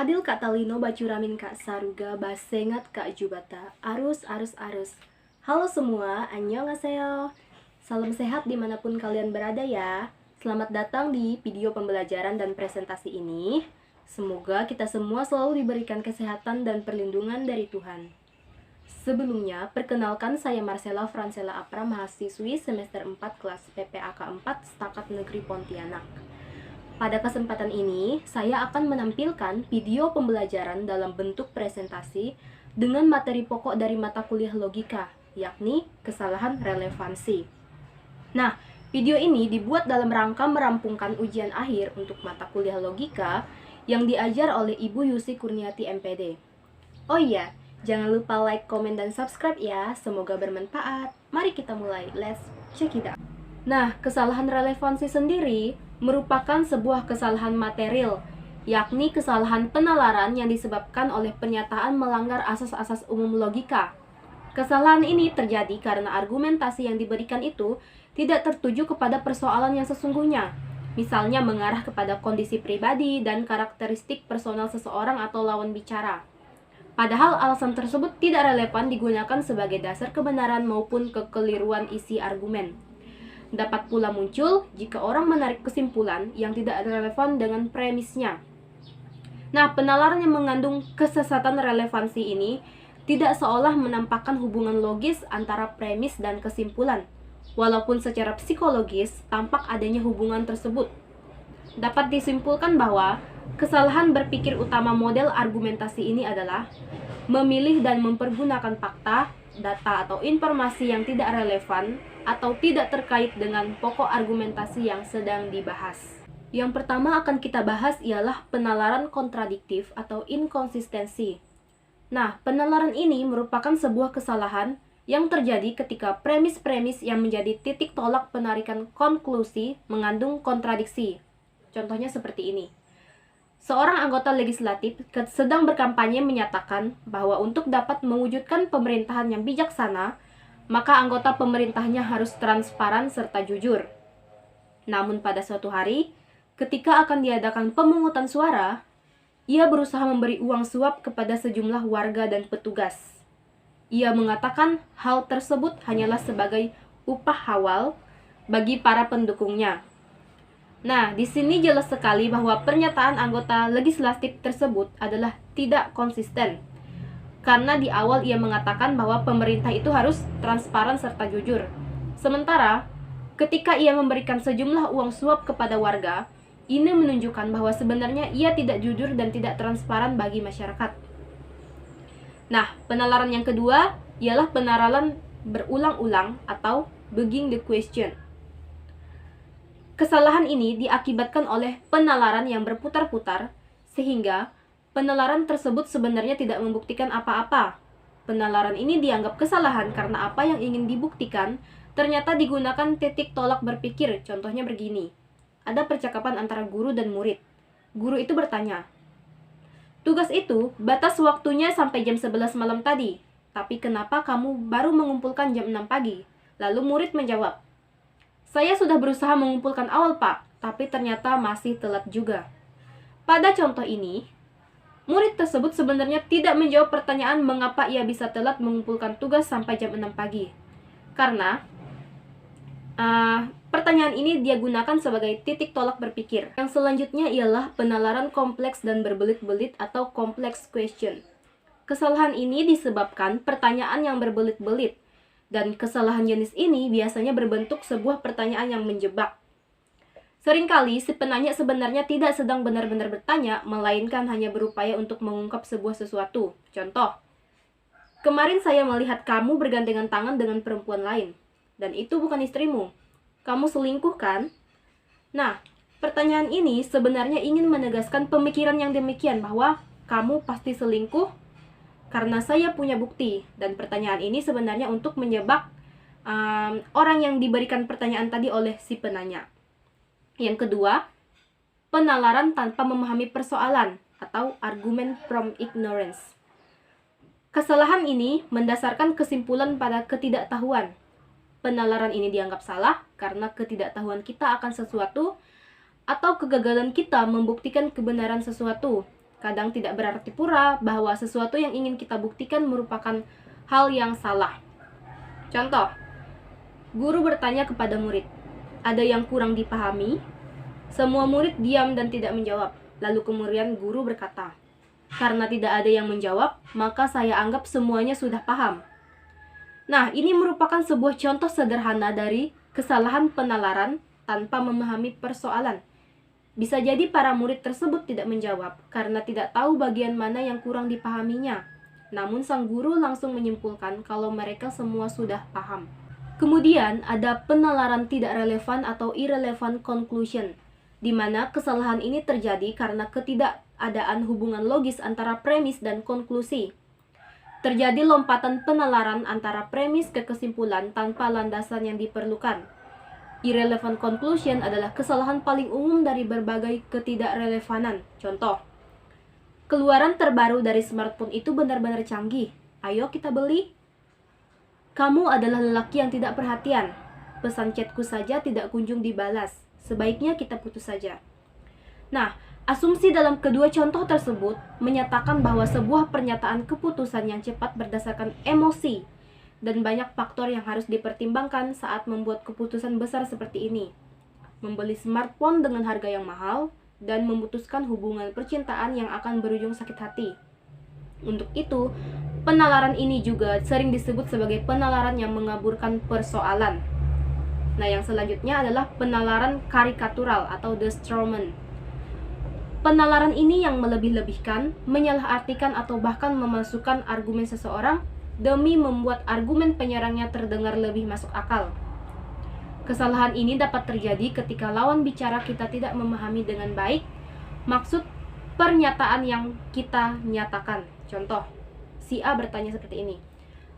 Adil Kak Talino bacuramin Kak Saruga basengat Kak Jubata arus. Halo semua, annyeonghaseyo. Salam sehat dimanapun kalian berada ya. Selamat datang di video pembelajaran dan presentasi ini. Semoga kita semua selalu diberikan kesehatan dan perlindungan dari Tuhan. Sebelumnya, perkenalkan saya Marcella Francella Apra, mahasiswi semester 4 kelas PPAK 4 Setakat Negeri Pontianak. Pada kesempatan ini, saya akan menampilkan video pembelajaran dalam bentuk presentasi dengan materi pokok dari mata kuliah logika, yakni kesalahan relevansi. Nah, video ini dibuat dalam rangka merampungkan ujian akhir untuk mata kuliah logika yang diajar oleh Ibu Yusi Kurniati MPD. Oh iya, jangan lupa like, komen, dan subscribe ya, semoga bermanfaat. Mari kita mulai, let's check it out. Nah, kesalahan relevansi sendiri merupakan sebuah kesalahan material, yakni kesalahan penalaran yang disebabkan oleh pernyataan melanggar asas-asas umum logika. Kesalahan ini terjadi karena argumentasi yang diberikan itu tidak tertuju kepada persoalan yang sesungguhnya, misalnya mengarah kepada kondisi pribadi dan karakteristik personal seseorang atau lawan bicara. Padahal alasan tersebut tidak relevan digunakan sebagai dasar kebenaran maupun kekeliruan isi argumen. Dapat pula muncul jika orang menarik kesimpulan yang tidak relevan dengan premisnya. Nah, penalaran yang mengandung kesesatan relevansi ini tidak seolah menampakkan hubungan logis antara premis dan kesimpulan, walaupun secara psikologis tampak adanya hubungan tersebut. Dapat disimpulkan bahwa kesalahan berpikir utama model argumentasi ini adalah memilih dan mempergunakan fakta, data atau informasi yang tidak relevan atau tidak terkait dengan pokok argumentasi yang sedang dibahas. Yang pertama akan kita bahas ialah penalaran kontradiktif atau inkonsistensi. Nah, penalaran ini merupakan sebuah kesalahan yang terjadi ketika premis-premis yang menjadi titik tolak penarikan konklusi mengandung kontradiksi. Contohnya seperti ini. Seorang anggota legislatif sedang berkampanye menyatakan bahwa untuk dapat mewujudkan pemerintahan yang bijaksana, maka anggota pemerintahnya harus transparan serta jujur. Namun pada suatu hari, ketika akan diadakan pemungutan suara, ia berusaha memberi uang suap kepada sejumlah warga dan petugas. Ia mengatakan hal tersebut hanyalah sebagai upah awal bagi para pendukungnya. Nah, di sini jelas sekali bahwa pernyataan anggota legislatif tersebut adalah tidak konsisten. Karena di awal ia mengatakan bahwa pemerintah itu harus transparan serta jujur. Sementara, ketika ia memberikan sejumlah uang suap kepada warga, ini menunjukkan bahwa sebenarnya ia tidak jujur dan tidak transparan bagi masyarakat. Nah, penalaran yang kedua ialah penalaran berulang-ulang atau begging the question. Kesalahan ini diakibatkan oleh penalaran yang berputar-putar, sehingga penalaran tersebut sebenarnya tidak membuktikan apa-apa. Penalaran ini dianggap kesalahan karena apa yang ingin dibuktikan ternyata digunakan titik tolak berpikir. Contohnya begini. Ada percakapan antara guru dan murid. Guru itu bertanya, "Tugas itu batas waktunya sampai jam 11 malam tadi, tapi kenapa kamu baru mengumpulkan jam 6 pagi?" Lalu murid menjawab, "Saya sudah berusaha mengumpulkan awal, Pak, tapi ternyata masih telat juga." Pada contoh ini, murid tersebut sebenarnya tidak menjawab pertanyaan mengapa ia bisa telat mengumpulkan tugas sampai jam 6 pagi. Karena pertanyaan ini dia gunakan sebagai titik tolak berpikir. Yang selanjutnya ialah penalaran kompleks dan berbelit-belit atau complex question. Kesalahan ini disebabkan pertanyaan yang berbelit-belit, dan kesalahan jenis ini biasanya berbentuk sebuah pertanyaan yang menjebak. Seringkali si penanya sebenarnya tidak sedang benar-benar bertanya, melainkan hanya berupaya untuk mengungkap sebuah sesuatu. Contoh, "Kemarin saya melihat kamu bergandengan tangan dengan perempuan lain, dan itu bukan istrimu. Kamu selingkuh kan?" Nah, pertanyaan ini sebenarnya ingin menegaskan pemikiran yang demikian bahwa kamu pasti selingkuh karena saya punya bukti. Dan pertanyaan ini sebenarnya untuk menjebak orang yang diberikan pertanyaan tadi oleh si penanya. Yang kedua, penalaran tanpa memahami persoalan atau argument from ignorance. Kesalahan ini mendasarkan kesimpulan pada ketidaktahuan. Penalaran ini dianggap salah karena ketidaktahuan kita akan sesuatu atau kegagalan kita membuktikan kebenaran sesuatu. Kadang tidak berarti pura bahwa sesuatu yang ingin kita buktikan merupakan hal yang salah. Contoh, guru bertanya kepada murid, ada yang kurang dipahami? Semua murid diam dan tidak menjawab. Lalu kemudian guru berkata, karena tidak ada yang menjawab, maka saya anggap semuanya sudah paham. Nah, ini merupakan sebuah contoh sederhana dari kesalahan penalaran tanpa memahami persoalan. Bisa jadi para murid tersebut tidak menjawab karena tidak tahu bagian mana yang kurang dipahaminya. Namun sang guru langsung menyimpulkan kalau mereka semua sudah paham. Kemudian ada penalaran tidak relevan atau irrelevant conclusion, di mana kesalahan ini terjadi karena ketidakadaan hubungan logis antara premis dan konklusi. Terjadi lompatan penalaran antara premis ke kesimpulan tanpa landasan yang diperlukan. Irrelevant conclusion adalah kesalahan paling umum dari berbagai ketidakrelevanan. Contoh, keluaran terbaru dari smartphone itu benar-benar canggih. Ayo kita beli. Kamu adalah lelaki yang tidak perhatian. Pesan chatku saja tidak kunjung dibalas. Sebaiknya kita putus saja. Nah, asumsi dalam kedua contoh tersebut menyatakan bahwa sebuah pernyataan keputusan yang cepat berdasarkan emosi dan banyak faktor yang harus dipertimbangkan saat membuat keputusan besar seperti ini. Membeli smartphone dengan harga yang mahal dan memutuskan hubungan percintaan yang akan berujung sakit hati. Untuk itu, penalaran ini juga sering disebut sebagai penalaran yang mengaburkan persoalan. Nah, yang selanjutnya adalah penalaran karikatural atau the straw man. Penalaran ini yang melebih-lebihkan, menyalahartikan atau bahkan memasukkan argumen seseorang demi membuat argumen penyerangnya terdengar lebih masuk akal. Kesalahan ini dapat terjadi ketika lawan bicara kita tidak memahami dengan baik maksud pernyataan yang kita nyatakan. Contoh, si A bertanya seperti ini,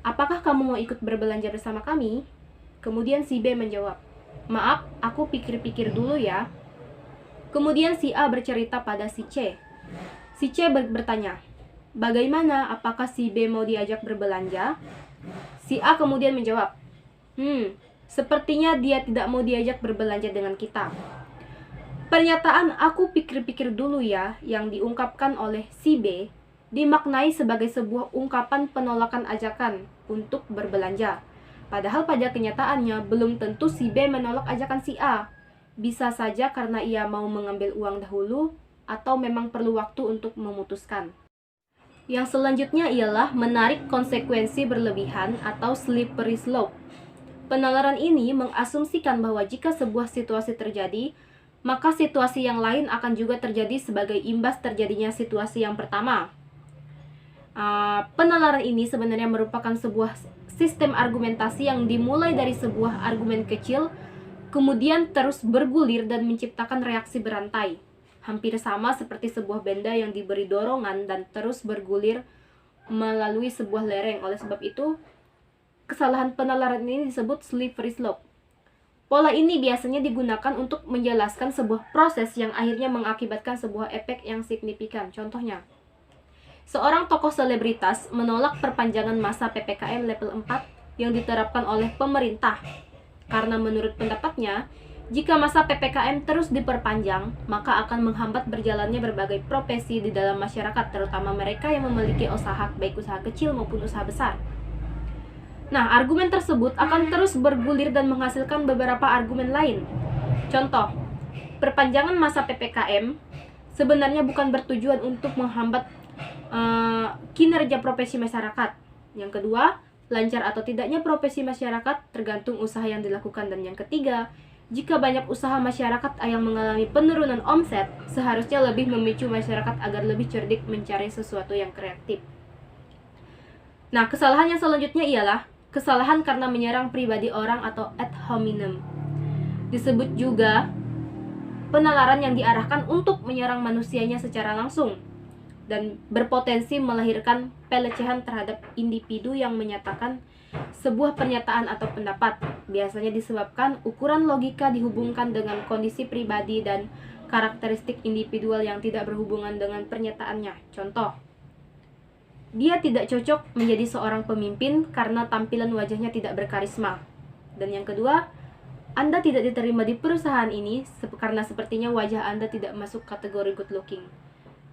apakah kamu mau ikut berbelanja bersama kami? Kemudian si B menjawab, maaf, aku pikir-pikir dulu ya. Kemudian si A bercerita pada si C. Si C bertanya, bagaimana, apakah si B mau diajak berbelanja? Si A kemudian menjawab, sepertinya dia tidak mau diajak berbelanja dengan kita. Pernyataan aku pikir-pikir dulu ya yang diungkapkan oleh si B dimaknai sebagai sebuah ungkapan penolakan ajakan untuk berbelanja. Padahal pada kenyataannya belum tentu si B menolak ajakan si A. Bisa saja karena ia mau mengambil uang dahulu atau memang perlu waktu untuk memutuskan. Yang selanjutnya ialah menarik konsekuensi berlebihan atau slippery slope. Penalaran ini mengasumsikan bahwa jika sebuah situasi terjadi, maka situasi yang lain akan juga terjadi sebagai imbas terjadinya situasi yang pertama. Penalaran ini sebenarnya merupakan sebuah sistem argumentasi yang dimulai dari sebuah argumen kecil, kemudian terus bergulir dan menciptakan reaksi berantai. Hampir sama seperti sebuah benda yang diberi dorongan dan terus bergulir melalui sebuah lereng. Oleh sebab itu, kesalahan penalaran ini disebut slippery slope. Pola ini biasanya digunakan untuk menjelaskan sebuah proses yang akhirnya mengakibatkan sebuah efek yang signifikan. Contohnya, seorang tokoh selebritas menolak perpanjangan masa PPKM level 4 yang diterapkan oleh pemerintah. Karena menurut pendapatnya, jika masa PPKM terus diperpanjang, maka akan menghambat berjalannya berbagai profesi di dalam masyarakat, terutama mereka yang memiliki usaha, baik usaha kecil maupun usaha besar. Nah, argumen tersebut akan terus bergulir dan menghasilkan beberapa argumen lain. Contoh, perpanjangan masa PPKM sebenarnya bukan bertujuan untuk menghambat kinerja profesi masyarakat. Yang kedua, lancar atau tidaknya profesi masyarakat tergantung usaha yang dilakukan. Dan yang ketiga, jika banyak usaha masyarakat yang mengalami penurunan omset, seharusnya lebih memicu masyarakat agar lebih cerdik mencari sesuatu yang kreatif. Nah, kesalahan yang selanjutnya ialah kesalahan karena menyerang pribadi orang atau ad hominem. Disebut juga penalaran yang diarahkan untuk menyerang manusianya secara langsung dan berpotensi melahirkan pelecehan terhadap individu yang menyatakan sebuah pernyataan atau pendapat. Biasanya disebabkan ukuran logika dihubungkan dengan kondisi pribadi dan karakteristik individual yang tidak berhubungan dengan pernyataannya. Contoh, dia tidak cocok menjadi seorang pemimpin karena tampilan wajahnya tidak berkarisma. Dan yang kedua, Anda tidak diterima di perusahaan ini karena sepertinya wajah Anda tidak masuk kategori good looking.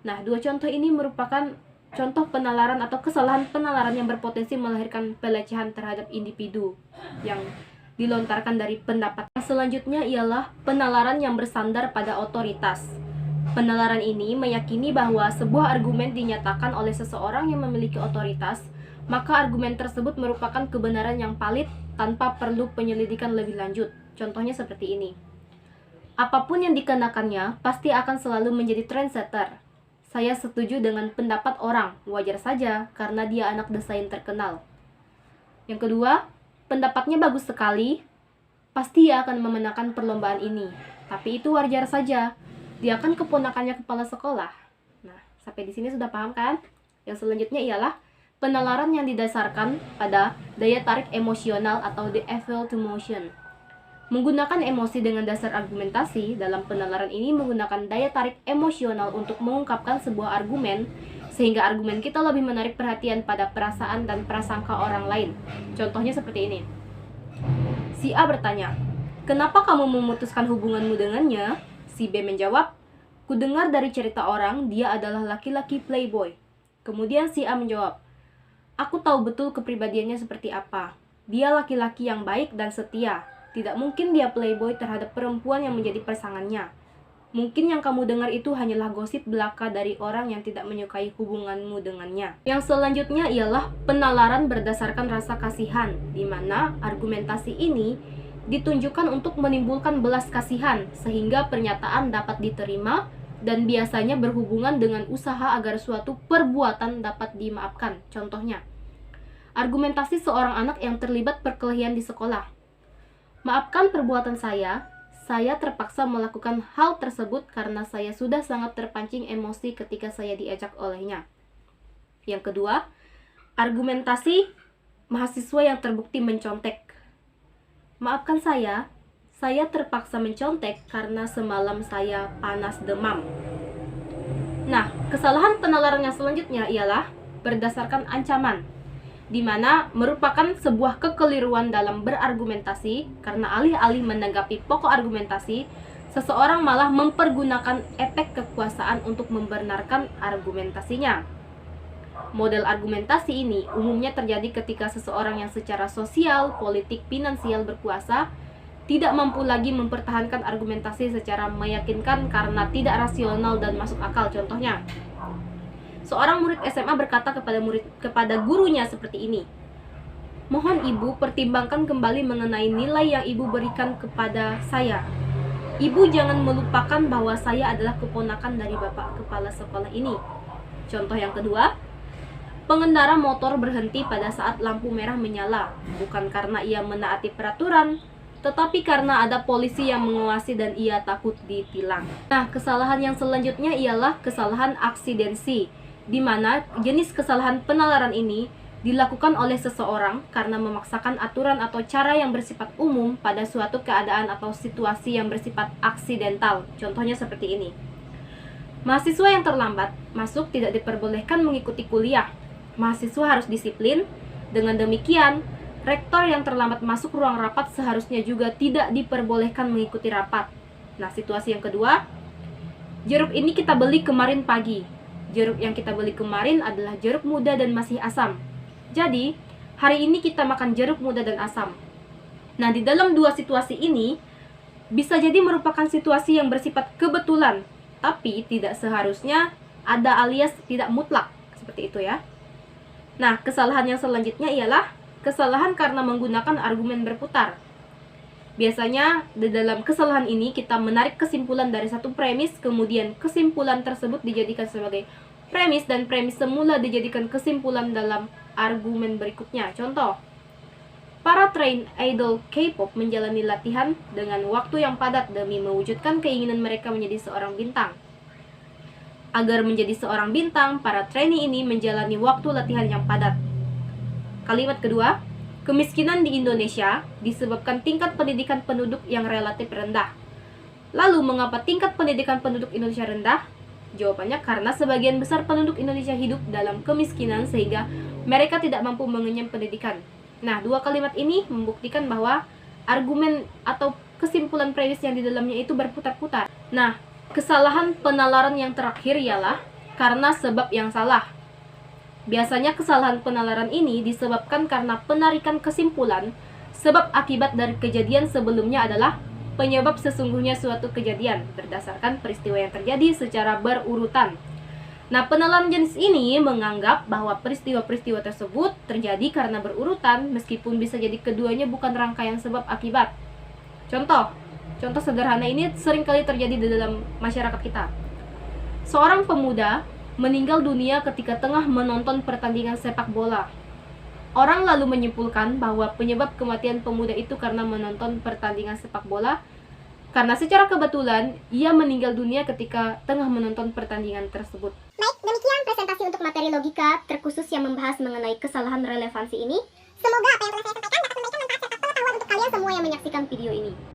Nah, dua contoh ini merupakan contoh penalaran atau kesalahan penalaran yang berpotensi melahirkan pelecehan terhadap individu yang dilontarkan dari pendapat. Selanjutnya ialah penalaran yang bersandar pada otoritas. Penalaran ini meyakini bahwa sebuah argumen dinyatakan oleh seseorang yang memiliki otoritas, maka argumen tersebut merupakan kebenaran yang valid tanpa perlu penyelidikan lebih lanjut. Contohnya seperti ini. Apapun yang dikenakannya pasti akan selalu menjadi trendsetter. Saya setuju dengan pendapat orang, wajar saja karena dia anak desain terkenal. Yang kedua, pendapatnya bagus sekali, pasti ia akan memenangkan perlombaan ini. Tapi itu wajar saja, dia kan keponakannya kepala sekolah. Nah, sampai di sini sudah paham kan? Yang selanjutnya ialah penalaran yang didasarkan pada daya tarik emosional atau the appeal to motion. Menggunakan emosi dengan dasar argumentasi, dalam penalaran ini menggunakan daya tarik emosional untuk mengungkapkan sebuah argumen, sehingga argumen kita lebih menarik perhatian pada perasaan dan prasangka orang lain. Contohnya seperti ini. Si A bertanya, "Kenapa kamu memutuskan hubunganmu dengannya?" Si B menjawab, "Ku dengar dari cerita orang, dia adalah laki-laki playboy." Kemudian si A menjawab, "Aku tahu betul kepribadiannya seperti apa. Dia laki-laki yang baik dan setia. Tidak mungkin dia playboy terhadap perempuan yang menjadi pasangannya. Mungkin yang kamu dengar itu hanyalah gosip belaka dari orang yang tidak menyukai hubunganmu dengannya." Yang selanjutnya ialah penalaran berdasarkan rasa kasihan, di mana argumentasi ini ditunjukkan untuk menimbulkan belas kasihan, sehingga pernyataan dapat diterima dan biasanya berhubungan dengan usaha agar suatu perbuatan dapat dimaafkan. Contohnya, argumentasi seorang anak yang terlibat perkelahian di sekolah. "Maafkan perbuatan saya terpaksa melakukan hal tersebut karena saya sudah sangat terpancing emosi ketika saya diajak olehnya." Yang kedua, argumentasi mahasiswa yang terbukti mencontek. "Maafkan saya terpaksa mencontek karena semalam saya panas demam." Nah, kesalahan penalaran yang selanjutnya ialah berdasarkan ancaman, di mana merupakan sebuah kekeliruan dalam berargumentasi karena alih-alih menanggapi pokok argumentasi, seseorang malah mempergunakan efek kekuasaan untuk membenarkan argumentasinya. Model argumentasi ini umumnya terjadi ketika seseorang yang secara sosial, politik, finansial berkuasa tidak mampu lagi mempertahankan argumentasi secara meyakinkan karena tidak rasional dan masuk akal. Contohnya, seorang murid SMA berkata kepada gurunya seperti ini, "Mohon ibu pertimbangkan kembali mengenai nilai yang ibu berikan kepada saya. Ibu jangan melupakan bahwa saya adalah keponakan dari bapak kepala sekolah ini." Contoh yang kedua, pengendara motor berhenti pada saat lampu merah menyala, bukan karena ia menaati peraturan, tetapi karena ada polisi yang mengawasi dan ia takut ditilang. Nah, kesalahan yang selanjutnya ialah kesalahan aksidensi, di mana jenis kesalahan penalaran ini dilakukan oleh seseorang karena memaksakan aturan atau cara yang bersifat umum pada suatu keadaan atau situasi yang bersifat aksidental. Contohnya seperti ini. Mahasiswa yang terlambat masuk tidak diperbolehkan mengikuti kuliah. Mahasiswa harus disiplin. Dengan demikian, rektor yang terlambat masuk ruang rapat seharusnya juga tidak diperbolehkan mengikuti rapat. Nah, situasi yang kedua, jeruk ini kita beli kemarin pagi. Jeruk yang kita beli kemarin adalah jeruk muda dan masih asam. Jadi, hari ini kita makan jeruk muda dan asam. Nah, di dalam dua situasi ini, bisa jadi merupakan situasi yang bersifat kebetulan, tapi tidak seharusnya ada alias tidak mutlak. Seperti itu ya. Nah, kesalahan yang selanjutnya ialah kesalahan karena menggunakan argumen berputar. Biasanya di dalam kesalahan ini kita menarik kesimpulan dari satu premis, kemudian kesimpulan tersebut dijadikan sebagai premis dan premis semula dijadikan kesimpulan dalam argumen berikutnya. Contoh, para trained idol K-pop menjalani latihan dengan waktu yang padat demi mewujudkan keinginan mereka menjadi seorang bintang. Agar menjadi seorang bintang, para trainee ini menjalani waktu latihan yang padat. Kalimat kedua, kemiskinan di Indonesia disebabkan tingkat pendidikan penduduk yang relatif rendah. Lalu, mengapa tingkat pendidikan penduduk Indonesia rendah? Jawabannya karena sebagian besar penduduk Indonesia hidup dalam kemiskinan sehingga mereka tidak mampu mengenyam pendidikan. Nah, dua kalimat ini membuktikan bahwa argumen atau kesimpulan premis yang di dalamnya itu berputar-putar. Nah, kesalahan penalaran yang terakhir ialah karena sebab yang salah. Biasanya kesalahan penalaran ini disebabkan karena penarikan kesimpulan sebab akibat dari kejadian sebelumnya adalah penyebab sesungguhnya suatu kejadian berdasarkan peristiwa yang terjadi secara berurutan. Nah, penalaran jenis ini menganggap bahwa peristiwa-peristiwa tersebut terjadi karena berurutan meskipun bisa jadi keduanya bukan rangkaian sebab akibat. Contoh sederhana ini seringkali terjadi di dalam masyarakat kita. Seorang pemuda meninggal dunia ketika tengah menonton pertandingan sepak bola. Orang lalu menyimpulkan bahwa penyebab kematian pemuda itu karena menonton pertandingan sepak bola, karena secara kebetulan ia meninggal dunia ketika tengah menonton pertandingan tersebut. Baik, demikian presentasi untuk materi logika terkhusus yang membahas mengenai kesalahan relevansi ini. Semoga apa yang telah saya sampaikan dapat memberikan manfaat serta pengetahuan untuk kalian semua yang menyaksikan video ini.